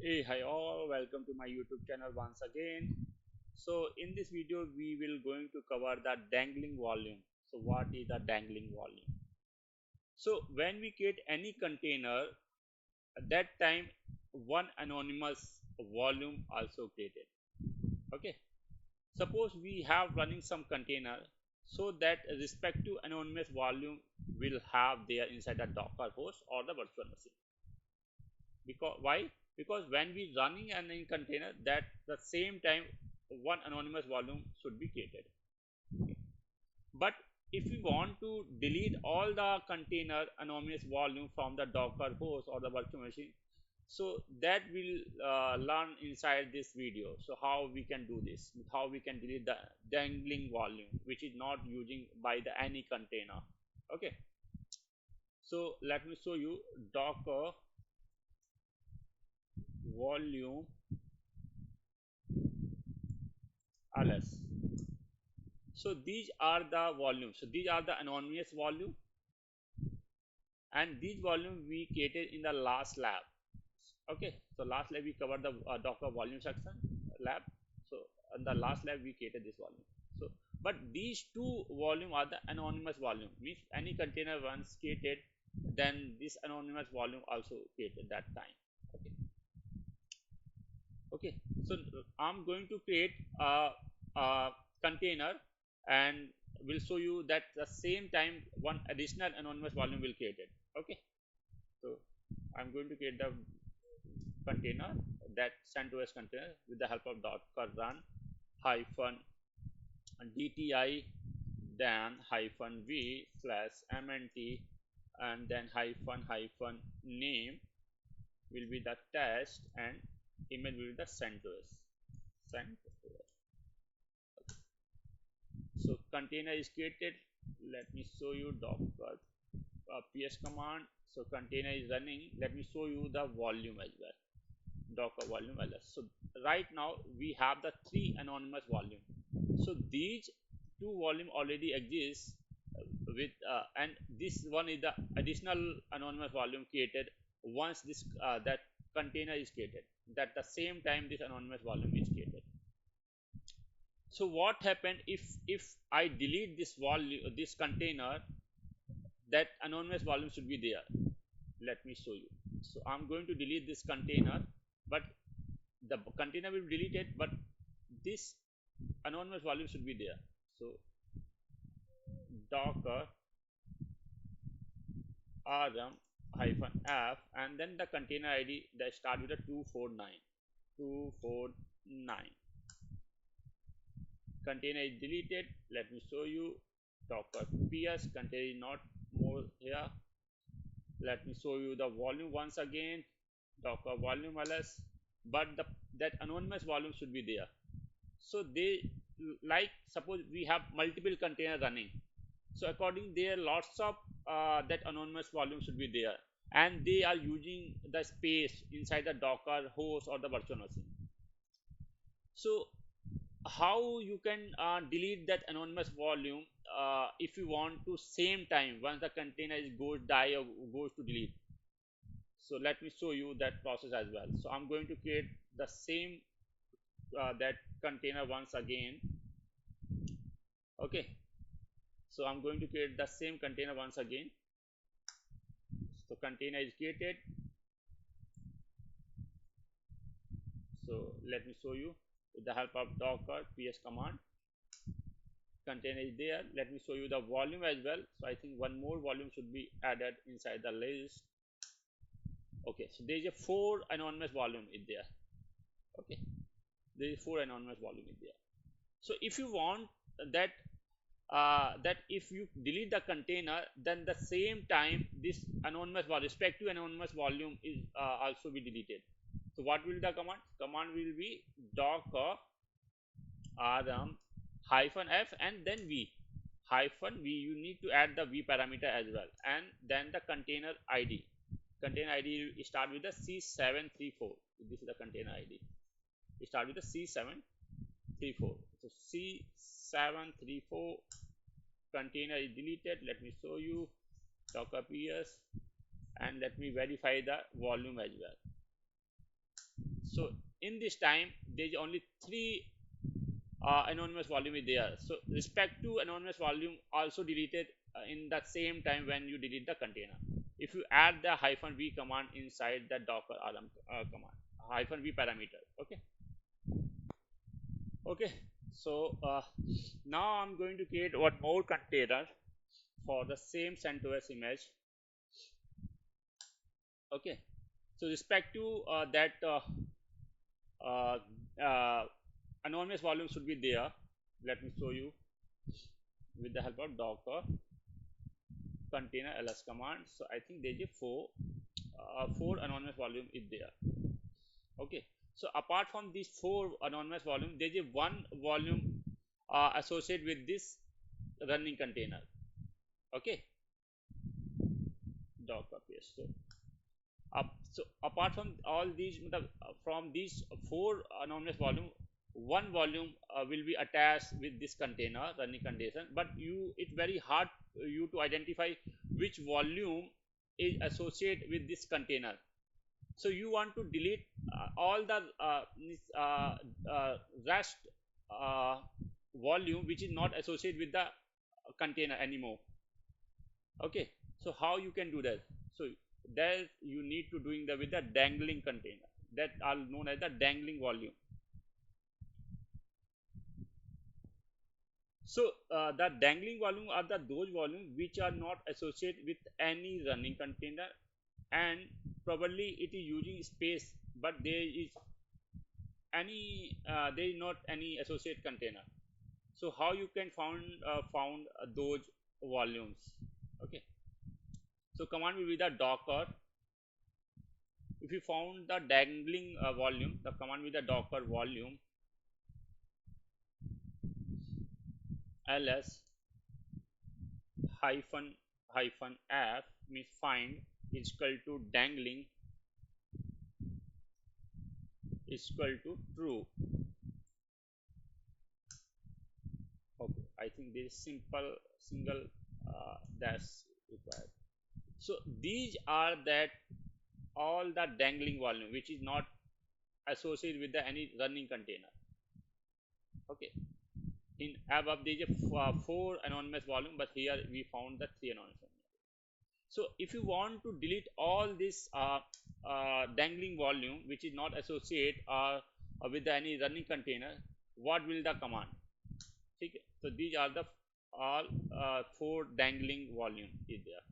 Hey, hi all, welcome to my YouTube channel once again. So in this video we will going to cover the dangling volume. So what is the dangling volume? So when we create any container, at that time one anonymous volume also created. Okay, suppose we have running some container, so that respective anonymous volume will have there inside the Docker host or the virtual machine. Because why? Because when we running an in container, that the same time one anonymous volume should be created. But if we want to delete all the container anonymous volume from the Docker host or the virtual machine, so that will learn inside this video. So how we can do this, how we can delete the dangling volume which is not using by the any container. Okay, so let me show you Docker volume ls. So these are the volumes. So these are the anonymous volume, and these volume we created in the last lab. Okay, so last lab we covered the Docker volume section lab. So in the last lab we created this volume. So but these two volume are the anonymous volume. Means any container once created, then this anonymous volume also created that time. Okay, okay. So I'm going to create a container, and will show you that the same time one additional anonymous volume will create it. Okay, so I'm going to create the container, that CentOS container, with the help of docker run hyphen dti then hyphen v slash mnt, and then hyphen name will be the test, and image will be the CentOS. So container is created. Let me show you Docker ps command. So container is running. Let me show you the volume as well. Docker volume ls. So right now we have the three anonymous volume. So these two volume already exist with and this one is the additional anonymous volume created once this that container is created. That the same time this anonymous volume is created. So what happened if I delete this volume, this container, that anonymous volume should be there. Let me show you. So I'm going to delete this container, but the container will be deleted, but this anonymous volume should be there. So docker rm hyphen f, and then the container id that start with a 249. Container is deleted. Let me show you docker ps container is not more here. Let me show you the volume once again, docker volume ls, but that anonymous volume should be there. So they, like suppose we have multiple container running, so according there lots of that anonymous volume should be there, and they are using the space inside the docker host or the virtual machine. So how you can delete that anonymous volume if you want to same time once the container is goes die or goes to delete. So let me show you that process as well. So I'm going to create the same that container once again. Okay, so I'm going to create the same container once again. So container is created. So let me show you with the help of docker ps command. Container is there. Let me show you the volume as well. So I think one more volume should be added inside the list. Okay, so there is a 4 anonymous volume in there. Okay, there is 4 anonymous volume in there. So if you want that that if you delete the container, then the same time this anonymous volume, respective anonymous volume is also be deleted. So what will the command? Command will be docker rm hyphen f and then v hyphen v. You need to add the v parameter as well, and then the container id. Container id start with the c734. This is the container id. Start with the c734. So c734 container is deleted. Let me show you docker ps, and let me verify the volume as well. So in this time there is only three anonymous volume is there. So respect to anonymous volume also deleted in the same time when you delete the container. If you add the -v command inside the docker rm command, -v parameter. Okay. Okay. So now I'm going to create one more container for the same CentOS image. Okay. So respect to that uh, uh, anonymous volume should be there. Let me show you with the help of docker container ls command. So I think there's a four anonymous volume is there. Okay. So apart from these four anonymous volume, there's a one volume associated with this running container. Okay. Docker paste. So apart from all these, from these four anonymous volume, one volume will be attached with this container running condition, but it's very hard you to identify which volume is associated with this container. So you want to delete all the rest uh, volume which is not associated with the container anymore. Okay. So how you can do that? So there you need to doing the with the dangling container that are known as the dangling volume. So the dangling volume are those volumes which are not associated with any running container, and probably it is using space, but there is not any associate container. So how you can found those volumes? Okay. So command will be the docker. If you found the dangling volume, the command with the docker volume ls -f means find is equal to dangling is equal to true. Okay, I think this simple single dash required. So these are that all the dangling volume which is not associated with the any running container. Okay. In above there is a four anonymous volume, but here we found the three anonymous volume. So if you want to delete all this dangling volume which is not associated with any running container, what will the command? Okay. So these are the all four dangling volume is there.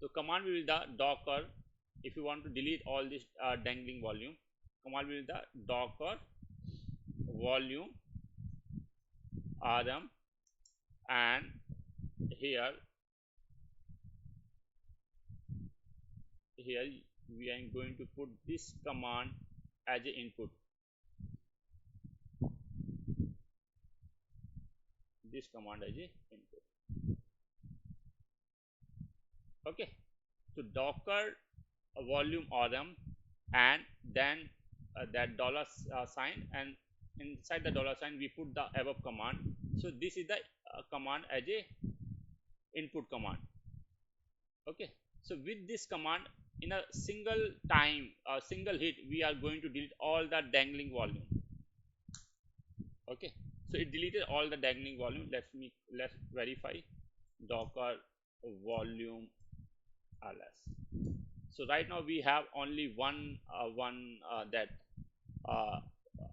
So command will be the docker. If you want to delete all this dangling volume, command will be the docker volume rm, and here we are going to put this command as an input. This command as a input. Okay. So docker volume rm, and then that dollar sign, and inside the dollar sign we put the above command. So this is the command as a input command. Okay. So with this command, in a single time, a single hit, we are going to delete all the dangling volume. Okay. So it deleted all the dangling volume. Let's verify docker volume ls. So right now we have only one that uh,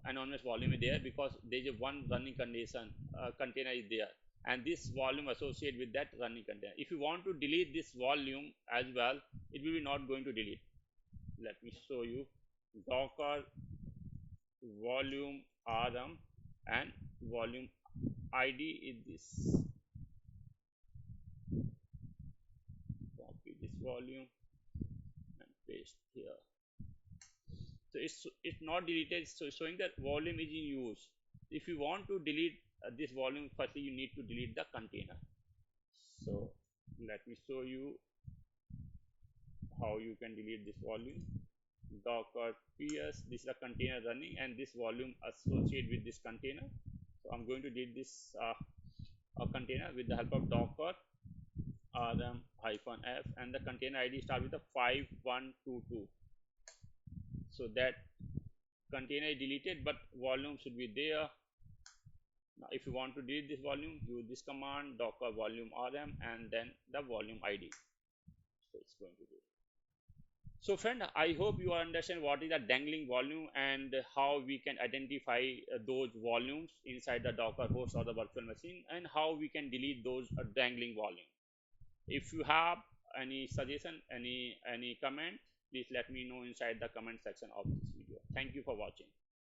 anonymous volume is there, because there is a one running condition container is there, and this volume associated with that running container. If you want to delete this volume as well, it will be not going to delete. Let me show you. Docker volume rm, and volume id is this. Copy this volume and paste here. So it's not deleted, so showing that volume is in use. If you want to delete this volume, firstly you need to delete the container. So let me show you how you can delete this volume. Docker ps, this is a container running, and this volume associated with this container. So I'm going to delete this container with the help of docker rm -f, and the container id start with a 5122. So that container is deleted, but volume should be there. Now if you want to delete this volume, use this command docker volume rm and then the volume id. So it's going to do. So friend, I hope you understand what is a dangling volume and how we can identify those volumes inside the docker host or the virtual machine, and how we can delete those dangling volume. If you have any suggestion, any comment, please let me know inside the comment section of this video. Thank you for watching.